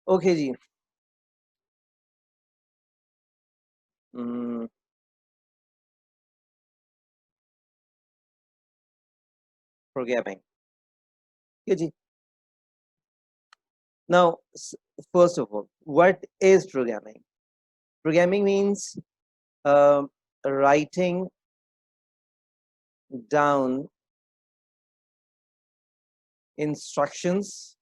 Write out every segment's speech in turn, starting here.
Okay जी। Programming. Okay जी। Now, first of all, what is programming? Programming means um writing down instructions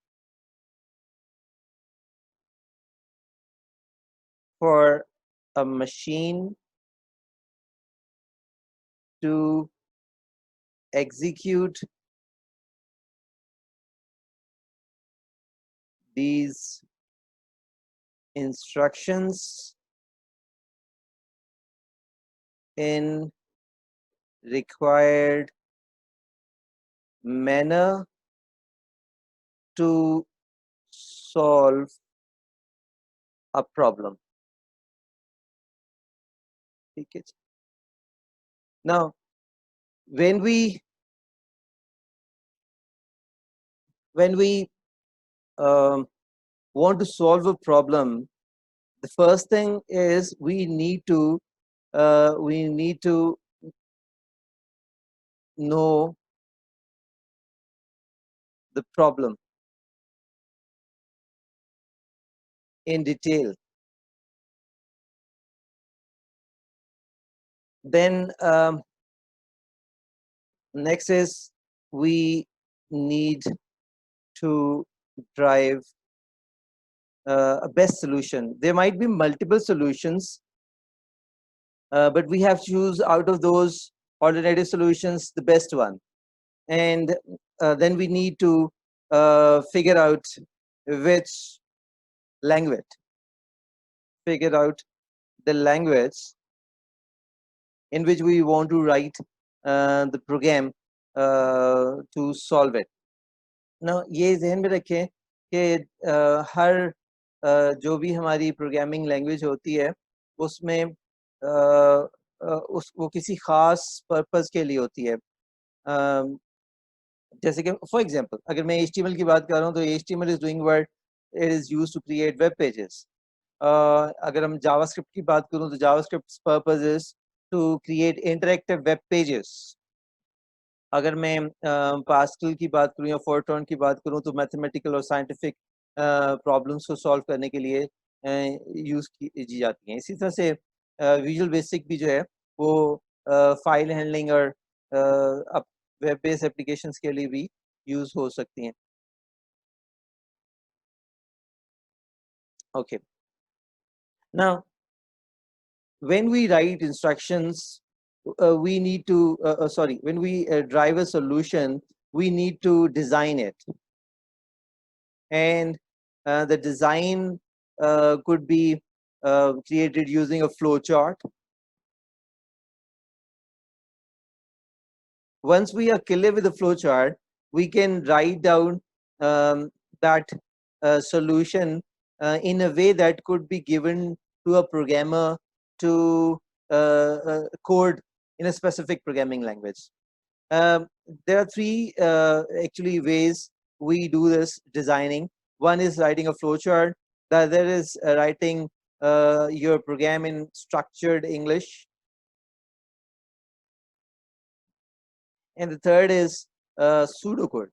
for a machine to execute these instructions in required manner to solve a problem. Okay. Now, when we when we um, want to solve a problem, the first thing is we need to know the problem in detail. Then next is we need to drive a best solution. There might be multiple solutions, but we have to choose out of those alternative solutions the best one. And then we need to figure out which language, figure out the language in which we want to write the program to solve it. Now, ये ज़हन में रखें कि हर जो भी हमारी programming language होती है उसमें उस वो किसी ख़ास पर्पस के लिए होती है। जैसे कि फॉर एग्जांपल अगर मैं HTML की बात कर रहा हूँ तो HTML is doing what it is used to create web pages. अगर हम जावास्क्रिप्ट की बात करूँ तो JavaScript purpose is to create interactive web pages. अगर मैं पास्कल की बात करूँ या फोरट्रॉन की बात करूँ तो मैथमेटिकल और साइंटिफिक प्रॉब्लम्स को सॉल्व करने के लिए यूज़ की जाती हैं। इसी तरह से विजुअल बेसिक भी जो है वो फाइल हैंडलिंग और वेब बेस्ड एप्लीकेशंस के लिए भी यूज़ हो सकती हैं। Okay, now when we write instructions, we need to sorry, when we drive a solution, we need to design it. And the design could be created using a flow chart. Once we are clear with the flow chart, we can write down that solution in a way that could be given to a programmer to code in a specific programming language. There are three actually ways we do this designing. One is writing a flowchart. The other is writing your program in structured English. And the third is pseudocode.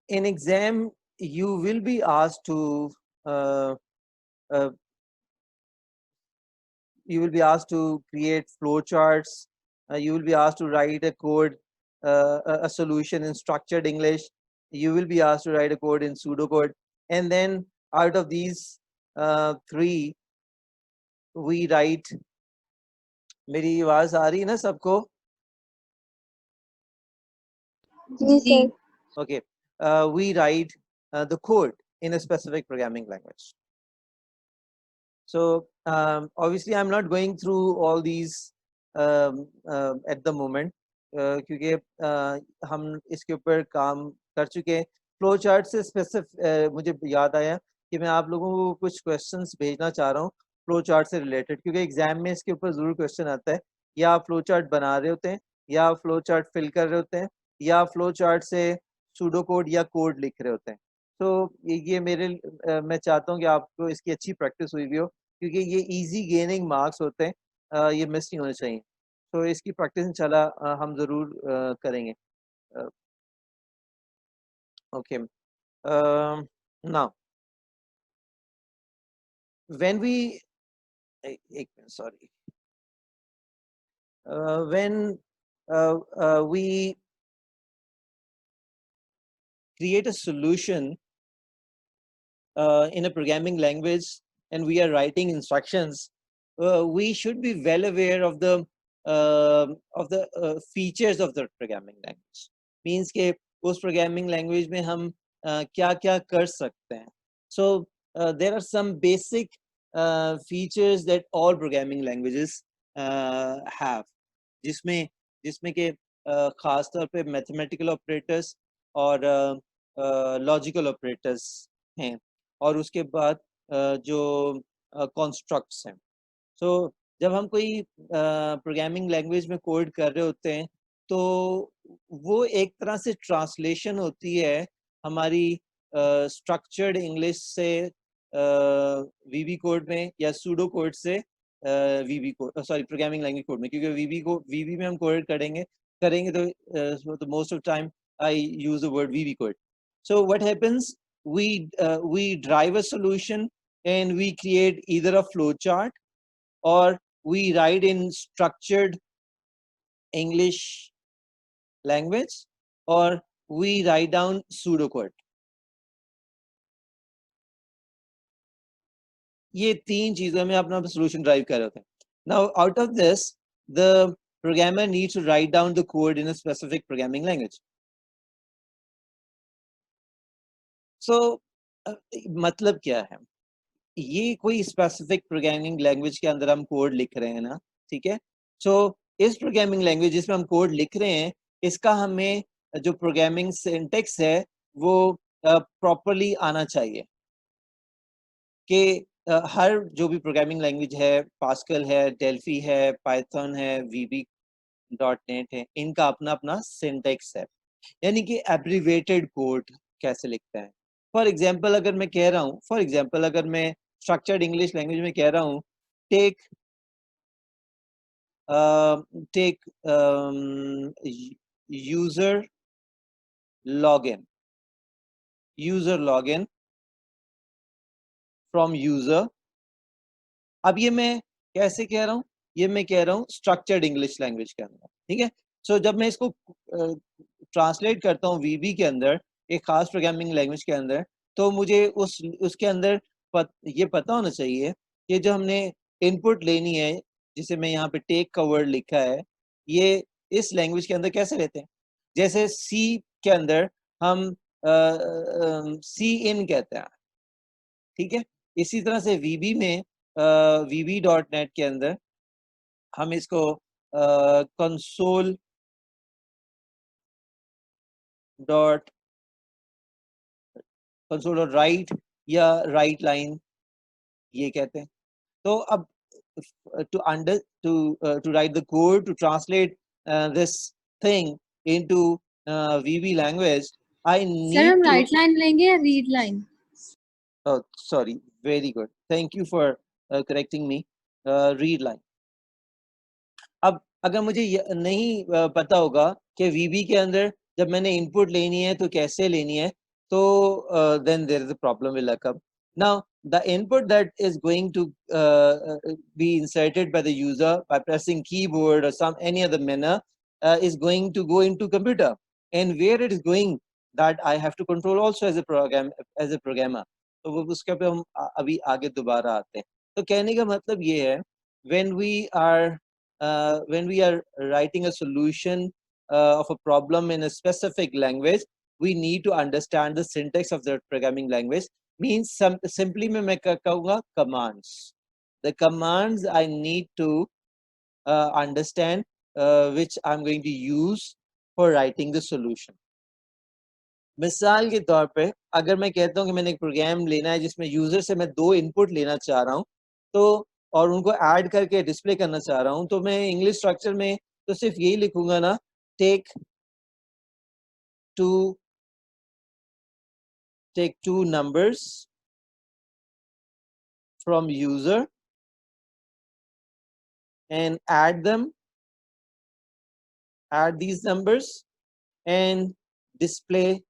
In exam, you will be asked to uh, uh, create flowcharts. You will be asked to write a code, a solution in structured English. You will be asked to write a code in pseudocode. And then out of these three, we write. मेरी आवाज आ रही है ना सबको? जी। Okay, we write the code in a specific programming language. So obviously I'm not going through all these at the moment क्योंकि हम इसके ऊपर काम कर चुके हैं। फ्लो चार्ट से स्पेसिफिक मुझे याद आया कि मैं आप लोगों को कुछ क्वेश्चंस भेजना चाह रहा हूँ फ्लो चार्ट से रिलेटेड, क्योंकि एग्जाम में इसके ऊपर जरूर क्वेश्चन आता है। या आप फ्लो चार्ट बना रहे होते हैं या फ्लो चार्ट फिल कर रहे होते हैं या फ्लो चार्ट से सूडो कोड या कोड लिख रहे होते हैं। तो ये मेरे मैं चाहता हूँ कि आपको इसकी अच्छी प्रैक्टिस हुई भी हो, क्योंकि ये इजी गेनिंग मार्क्स होते हैं, ये मिस नहीं होने चाहिए। तो इसकी प्रैक्टिस इंशाल्लाह हम ज़रूर करेंगे। ओके, नाउ व्हेन वी एक minute, sorry, when we create a solution in a programming language and we are writing instructions, we should be well aware of the features of the programming language. Means के उस programming language में हम क्या क्या कर सकते हैं. So there are some basic features that all programming languages have. जिसमें जिसमें के खास तौर पे मैथमेटिकल ऑपरेटर्स और लॉजिकल ऑपरेटर्स हैं, और उसके बाद जो कॉन्स्ट्रक्ट्स हैं। सो जब हम कोई प्रोग्रामिंग लैंग्वेज में कोड कर रहे होते हैं, तो वो एक तरह से ट्रांसलेशन होती है हमारी स्ट्रक्चर्ड इंग्लिश से वीबी कोड में या सूडो कोड से VB code, sorry, programming language code में, क्योंकि वीबी में हम कोड करेंगे तो most of time I use the word VB code. So what happens? We drive a solution and we create either a flow chart or we write in structured English language or we write down pseudocode. ये तीन चीजों में अपना solution drive कर रहे होते हैं. Now out of this, the programmer needs to write down the code in a specific programming language. So मतलब क्या है? ये कोई स्पेसिफिक प्रोग्रामिंग लैंग्वेज के अंदर हम कोड लिख रहे हैं ना, ठीक है? सो इस प्रोग्रामिंग लैंग्वेज जिसमें हम कोड लिख रहे हैं, इसका हमें जो प्रोग्रामिंग सिंटैक्स है वो प्रॉपरली आना चाहिए कि हर जो भी प्रोग्रामिंग लैंग्वेज है, पास्कल है, डेल्फी है, पाइथन है, वीबी डॉट नेट है, इनका अपना अपना सिंटैक्स है, यानी कि एब्रीवेटेड कोड कैसे लिखते हैं. फॉर एग्जाम्पल अगर मैं कह रहा हूँ, अगर मैं स्ट्रक्चर्ड इंग्लिश लैंग्वेज में कह रहा हूँ, take user login from user. अब ये मैं कैसे कह रहा हूँ? ये मैं कह रहा हूँ स्ट्रक्चर्ड इंग्लिश लैंग्वेज के अंदर, ठीक है? सो जब मैं इसको ट्रांसलेट करता हूँ वीबी के अंदर, एक खास प्रोग्रामिंग लैंग्वेज के अंदर, तो मुझे उसके अंदर ये पता होना चाहिए कि जो हमने इनपुट लेनी है, जिसे मैं यहाँ पे टेक का वर्ड लिखा है, ये इस लैंग्वेज के अंदर कैसे लेते हैं. जैसे सी के अंदर हम सी इन कहते हैं, ठीक है? इसी तरह से वीबी में वीबी डॉट नेट के अंदर हम इसको कंसोल डॉट राइट या राइट लाइन ये कहते हैं. तो अब to write the code to translate this thing into VB language, I sir need हम to. राइट लाइन लेंगे या read line? Oh, sorry. Very good. Thank you for correcting me. Read line. अब अगर मुझे नहीं पता होगा कि VB के अंदर जब मैंने इनपुट लेनी है तो कैसे लेनी है, तो then there is a problem will occur. Now the input that is going to be inserted by the user by pressing keyboard or any other manner is going to go into computer, and where it is going, that I have to control also as a programmer. तो वो उसके पे हम अभी आगे दोबारा आते हैं. तो कहने का मतलब ये है, when we are writing a solution of a problem in a specific language, we need to understand the syntax of the programming language. Means simply मैं कहूँगा commands. The commands I need to understand which I'm going to use for writing the solution. मिसाल के तौर पे अगर मैं कहता हूँ कि मैंने एक प्रोग्राम लेना है जिसमें यूजर से मैं 2 इनपुट लेना चाह रहा हूँ, तो और उनको ऐड करके डिस्प्ले करना चाह रहा हूँ, तो मैं इंग्लिश स्ट्रक्चर में तो सिर्फ यही लिखूंगा ना, take two numbers from user and add these numbers and display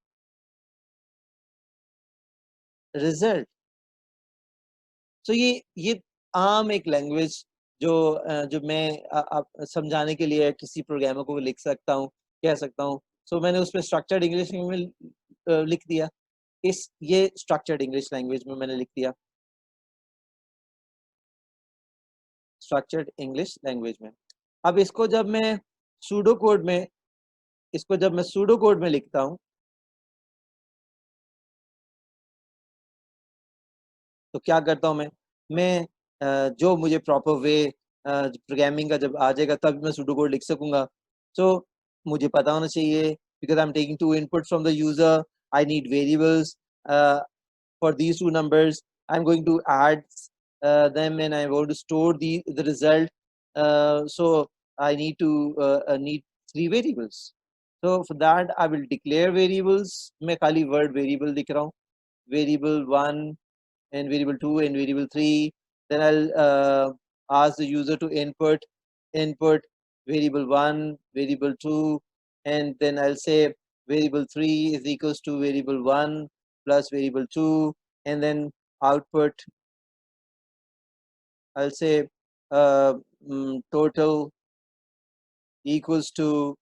result. So ये आम एक लैंग्वेज जो मैं समझाने के लिए किसी प्रोग्रामर को लिख सकता हूँ, कह सकता हूँ. सो मैंने उस पर स्ट्रक्चर्ड इंग्लिश में लिख दिया. ये स्ट्रक्चर्ड इंग्लिश लैंग्वेज में मैंने लिख दिया, स्ट्रक्चर्ड इंग्लिश लैंग्वेज में. अब इसको जब मैं सूडो कोड में लिखता हूँ, तो क्या करता हूँ मैं जो मुझे प्रॉपर वे प्रोग्रामिंग का जब आ जाएगा तब मैं सूडो कोड लिख सकूंगा. तो मुझे पता होना चाहिए, because I'm taking two inputs from the user, I need variables for these two numbers. I'm going to add them and I want to store the result. So I need need three variables. So for that I will declare variables. मैं खाली word variable लिख रहा हूँ, variable 1 and variable 2 and variable 3. Then I'll ask the user to input variable 1, variable 2, and then I'll say variable 3 is equals to variable 1 plus variable 2, and then output I'll say total equals to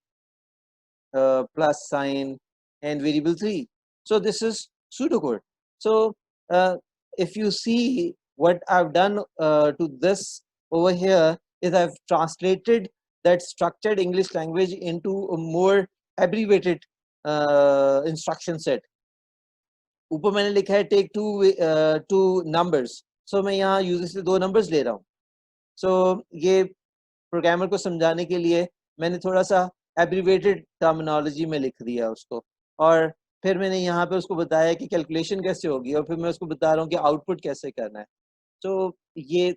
plus sign and variable 3. So this is pseudocode. So if you see what I've done to this over here is I've translated that structured English language into a more abbreviated instruction set. ऊपर मैंने लिखा है take two numbers. So मैं यहाँ user से 2 numbers ले रहा हूँ. So ये प्रोग्रामर को समझाने के लिए मैंने थोड़ा सा एब्रीवेटेड टर्मिनोलॉजी में लिख दिया उसको, और फिर मैंने यहाँ पे उसको बताया कि कैलकुलेशन कैसे होगी, और फिर मैं उसको बता रहा हूँ कि आउटपुट कैसे करना है. तो ये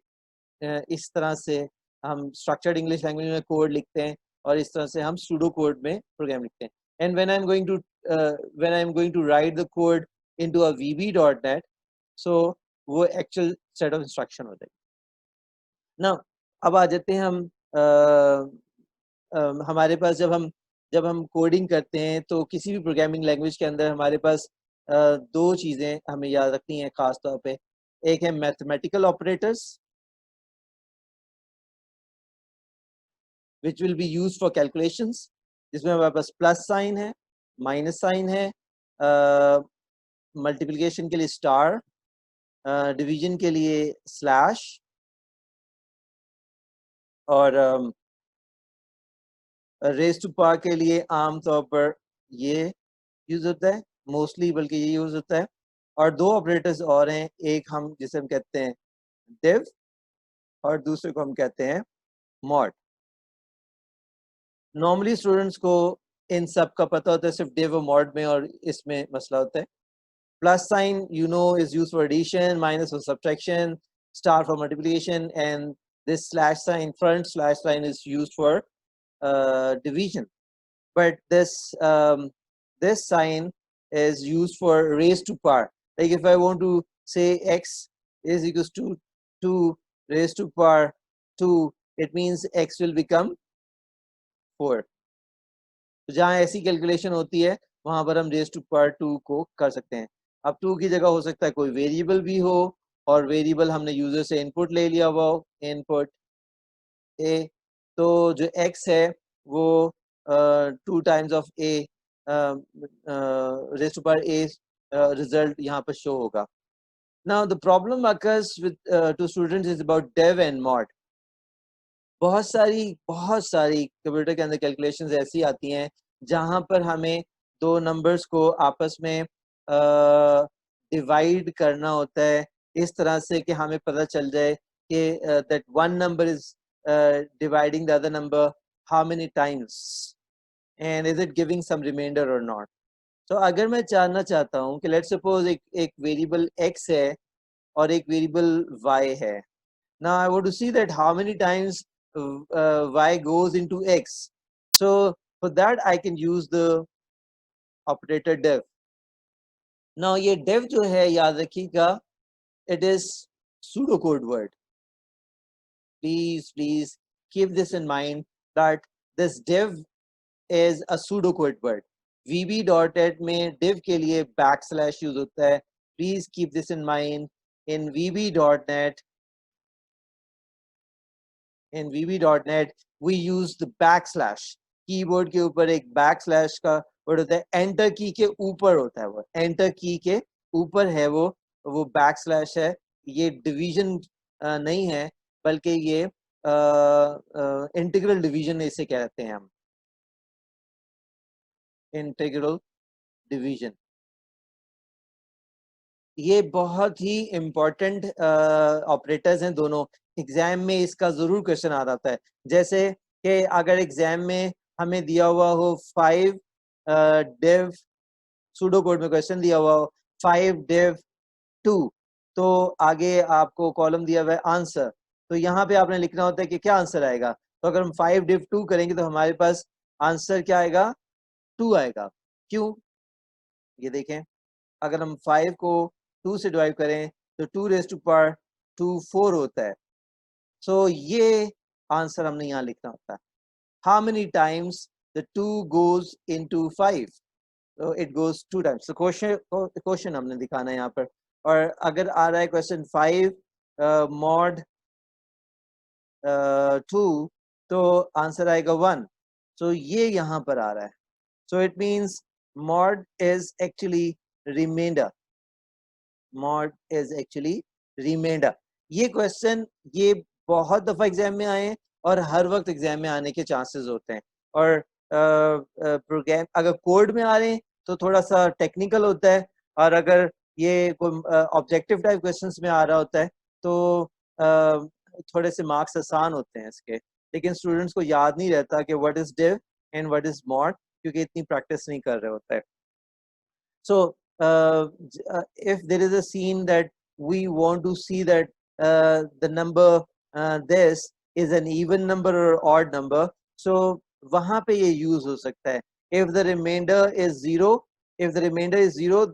इस तरह से हम स्ट्रक्चर्ड इंग्लिश लैंग्वेज में कोड लिखते हैं, और इस तरह से हम सूडो कोड में प्रोग्राम लिखते हैं. And when I am going to write the code into a vb.net, सो वो एक्चुअल सेट ऑफ इंस्ट्रक्शन हो जाएगी ना. अब आ जाते हैं हम हमारे पास जब हम कोडिंग करते हैं तो किसी भी प्रोग्रामिंग लैंग्वेज के अंदर हमारे पास 2 चीज़ें हमें याद रखनी है खास तौर पे. एक है mathematical operators which will be used for calculations, जिसमें हमारे पास प्लस साइन है, माइनस साइन है, मल्टीप्लिकेशन के लिए स्टार, डिवीजन के लिए स्लैश, और रेज टू पावर के लिए आमतौर पर ये यूज होता है, मोस्टली बल्कि ये यूज होता है. और 2 ऑपरेटर्स और हैं, एक हम जिसे हम कहते हैं div और दूसरे को हम कहते हैं mod. नॉर्मली स्टूडेंट्स को इन सब का पता होता है सिर्फ div और mod में, और इसमें मसला होता है. Plus sign is used for addition, minus for subtraction, star for multiplication, and this slash sign, front slash sign, is used for division. But this sign is used for raised to power. Like if I want to say x is equals to 2 raised to power 2, it means x will become 4. तो जहाँ ऐसी calculation होती है वहां पर हम raise to power 2 को कर सकते हैं. अब 2 की जगह हो सकता है कोई वेरिएबल भी हो, और वेरिएबल हमने यूजर से इनपुट ले लिया हुआ हो, इनपुट a. तो जो x है वो 2 times of a raised to power a result यहाँ पर शो होगा. Now the problem occurs with to students is about dev and mod. बहुत सारी कंप्यूटर के अंदर कैलकुलेशंस ऐसी आती हैं जहां पर हमें 2 नंबर्स को आपस में डिवाइड करना होता है इस तरह से कि हमें पता चल जाए कि that one number is dividing the other number how many times and is it giving some remainder or not. तो अगर मैं जानना चाहता हूँ कि लेट्स सपोज एक वेरिएबल x है और एक वेरिएबल y है. Now I want to see that how many times y goes into x. So for that I can use the operator dev. Now ये dev जो है याद रखिएगा, it is pseudocode word. Please keep this in mind that this dev is a pseudocode word. VB.NET में div के लिए backslash use होता है. Please keep this in mind. In VB.NET, we use the backslash. Keyboard के ऊपर एक backslash का word होता है. एंटर की के ऊपर होता है वो. एंटर की के ऊपर है वो backslash है. ये डिवीजन नहीं है, बल्कि ये इंटीग्रल डिवीजन इसे कहते हैं हम. इंटीग्रल डिवीजन ये बहुत ही इम्पोर्टेंट ऑपरेटर्स हैं दोनों. एग्जाम में इसका जरूर क्वेश्चन आ जाता है. जैसे कि अगर एग्जाम में हमें दिया हुआ हो 5 div सूडो कोड में क्वेश्चन दिया हुआ हो 5 div 2, तो आगे आपको कॉलम दिया हुआ है आंसर. तो यहाँ पे आपने लिखना होता है कि क्या आंसर आएगा. तो अगर हम 5 div 2 करेंगे तो हमारे पास आंसर क्या आएगा, 2 आएगा. क्यों, ये देखें, अगर हम 5 को 2 से डिवाइड करें तो 2 रेज़ टू पावर 2 4 होता है. सो ये आंसर हमने यहाँ लिखना होता है. How many times the 2 goes into 5, so it goes 2 times. So question हमने दिखाना है यहाँ पर. और अगर आ रहा है क्वेश्चन 5 mod 2, तो आंसर आएगा 1. so ये यहाँ पर आ रहा है. so it means mod is actually remainder. mod is actually remainder. ये क्वेश्चन ये बहुत दफा एग्जाम में आए हैं और हर वक्त एग्जाम में आने के चांसेस होते हैं. और प्रोग्राम अगर कोड में आ रहे हैं तो थोड़ा सा टेक्निकल होता है, और अगर ये कोई ऑब्जेक्टिव टाइप क्वेश्चंस में आ रहा होता है तो थोड़े से मार्क्स आसान होते हैं इसके. लेकिन स्टूडेंट्स को याद नहीं रहता कि what is div and what is mod, क्योंकि इतनी प्रैक्टिस नहीं कर रहे होता है. So if there is a scene that we want to see that the number this is an even number or odd number, so वहाँ पे ये use हो सकता है. If the remainder is zero,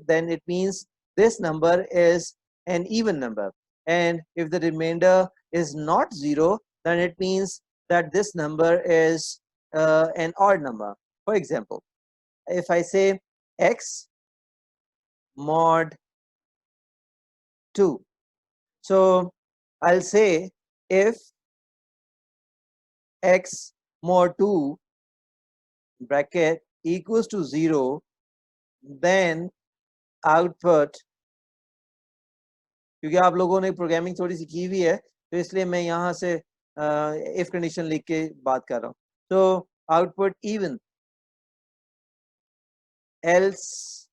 then it means this number is an even number. And if the remainder is not zero, then it means that this number is an odd number. For example, if I say x mod 2, so I'll say if x mod 2 bracket equals to 0, then output, क्योंकि आप लोगों ने programming थोड़ी सी की हुई है तो इसलिए मैं यहाँ से इफ कंडीशन लिख के बात कर रहा हूँ. तो output even, else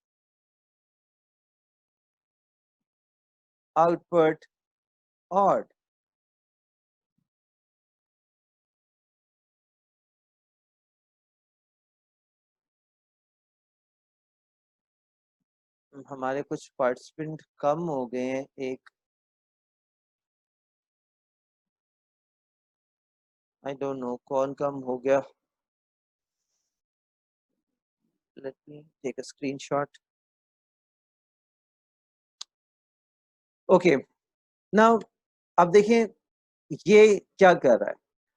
output odd. हमारे कुछ पार्टिसिपेंट कम हो गए हैं. एक आई डोंट नो कौन कम हो गया. Let me take a screenshot. Okay, now अब देखें ये क्या कर रहा है.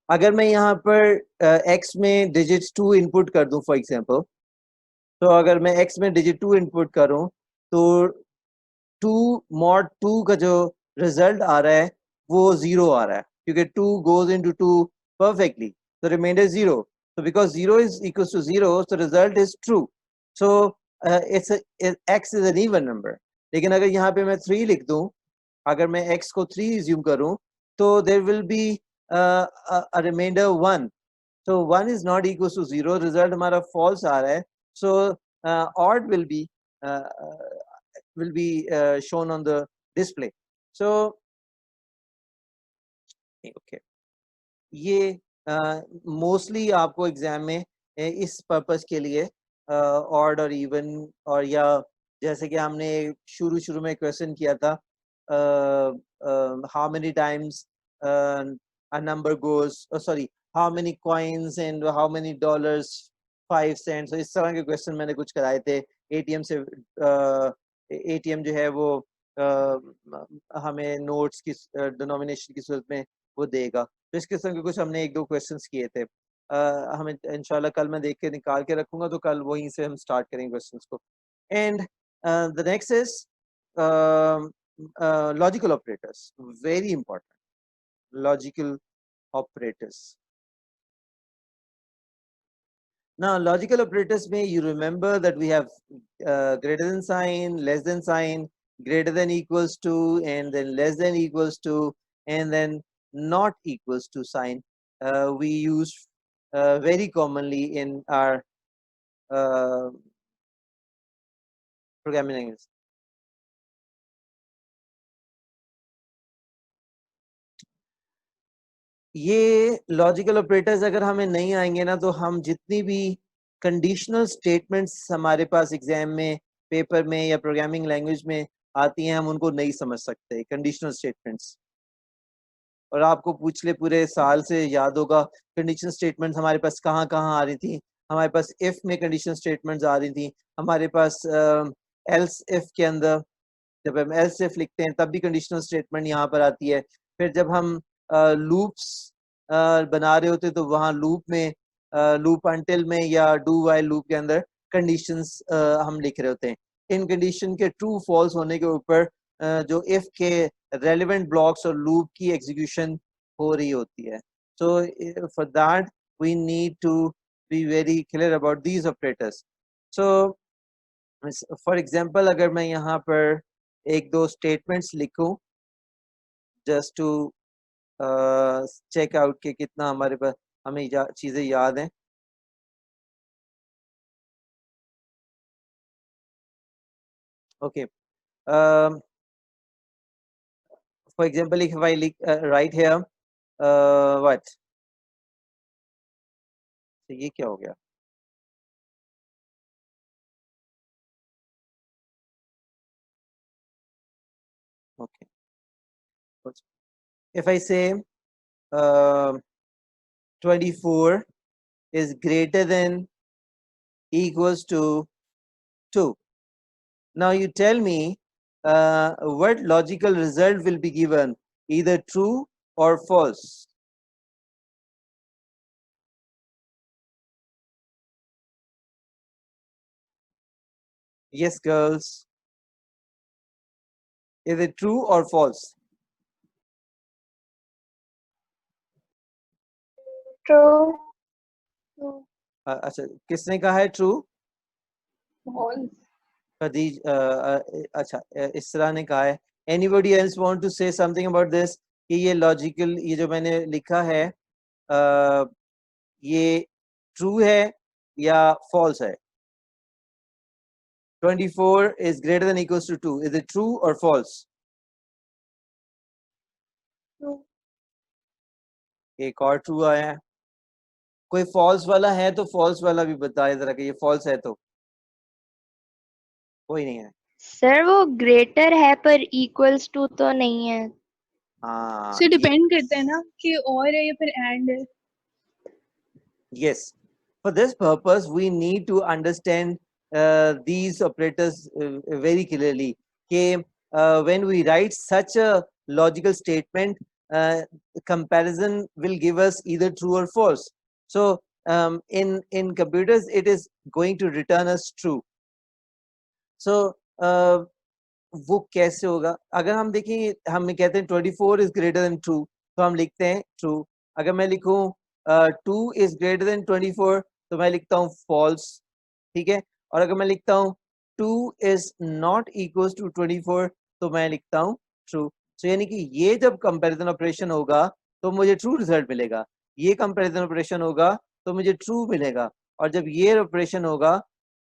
अगर मैं यहाँ पर x में डिजिट 2 इनपुट कर दूं फॉर एग्जांपल, तो अगर मैं x में डिजिट 2 इनपुट करूं तो 2 mod 2 का जो रिजल्ट आ रहा है वो 0 आ रहा है, क्योंकि 2 goes into 2 perfectly, so remainder 0. so because 0 is equals to 0, so result is true. so x is an even number. लेकिन अगर यहाँ पे मैं 3 लिख दूं, अगर मैं x को 3 assume करूं, तो there will be a remainder 1. so 1 is not equals to 0, result हमारा false आ रहा है. so odd will be shown on the display. so okay, ये मोस्टली आपको एग्जाम में इस पर्पस के लिए ऑड और इवन, और या जैसे कि हमने शुरू में क्वेश्चन किया था, how many times a number goes, oh sorry, how many coins and how many dollars, 5 cents. So इस तरह के क्वेश्चन मैंने कुछ कराए थे एटीएम से। एटीएम जो है वो हमें नोट्स की डिनोमिनेशन की सूरत में वो देगा। तो इस किस्म के कुछ हमने एक दो क्वेश्चंस किए थे। हमें इंशाल्लाह कल मैं देख के निकाल के रखूंगा, तो कल वहीं से हम स्टार्ट करेंगे क्वेश्चंस को। And the next is logical operators, very important. Logical operators. Now logical operators may you remember that we have greater than sign, less than sign, greater than equals to, and then less than equals to, and then not equals to sign. We use very commonly in our programming language. ये logical operators अगर हमें नहीं आएंगे ना, तो हम जितनी भी कंडीशनल स्टेटमेंट्स हमारे पास एग्जाम में, पेपर में या प्रोग्रामिंग लैंग्वेज में आती हैं, हम उनको नहीं समझ सकते कंडीशनल स्टेटमेंट्स। और आपको पूछ ले पूरे साल से याद होगा कंडीशनल स्टेटमेंट्स हमारे पास कहाँ कहाँ आ रही थी। हमारे पास इफ में कंडीशनल स्टेटमेंट्स आ रही थी, हमारे पास एल्स इफ के अंदर जब हम एल्स इफ लिखते हैं तब भी कंडीशनल स्टेटमेंट यहाँ पर आती है। फिर जब हम लूप्स बना रहे होते तो वहाँ लूप में लूप अंटिल में या डू वाइल लूप के अंदर कंडीशंस हम लिख रहे होते हैं। इन कंडीशन के ट्रू फॉल्स होने के ऊपर जो इफ के रेलेवेंट ब्लॉक्स और लूप की एग्जीक्यूशन हो रही होती है। So for that we need to be very clear about these operators. So for example अगर मैं यहाँ पर एक दो स्टेटमेंट्स लिखूं जस्ट टू चेक आउट के कितना हमारे पास हमें चीजें याद हैं। Okay, for example if I right here what, तो ये क्या हो गया? Okay, if I say 24 is greater than equals to 2. Now you tell me what logical result will be given, either true or false. Yes, girls. Is it true or false? True. अच्छा, किसने कहा है true? False. Khadij अच्छा इसरा ने कहा है। Anybody else want to say something about this? कि ये logical ये जो मैंने लिखा है ये true है या false है? 24 is greater than equals to 2. Is it true or false? True. एक और ट्रू आया है। कोई फॉल्स वाला है तो फॉल्स वाला भी बताए जरा कि ये फॉल्स है। तो कोई नहीं है। सर वो ग्रेटर है पर इक्वल्स टू तो नहीं है। हाँ, से डिपेंड करता है ना कि और है या फिर एंड है। yes, for this purpose we need to understand these operators very clearly कि when we write such a logical statement comparison will give us either true or false. So in computers it is going to return us true. So वो कैसे होगा? अगर हम देखें हम कहते हैं 24 is greater than true तो हम लिखते हैं true। अगर मैं लिखूं 2 is greater than 24 तो मैं लिखता हूँ false, ठीक है। और अगर मैं लिखता हूँ 2 is not equals to 24 तो मैं लिखता हूँ true। so यानी कि ये जब कंपैरिजन ऑपरेशन होगा तो मुझे ट्रू रिजल्ट मिलेगा, ये कंपैरिजन ऑपरेशन होगा तो मुझे ट्रू मिलेगा, और जब ये ऑपरेशन होगा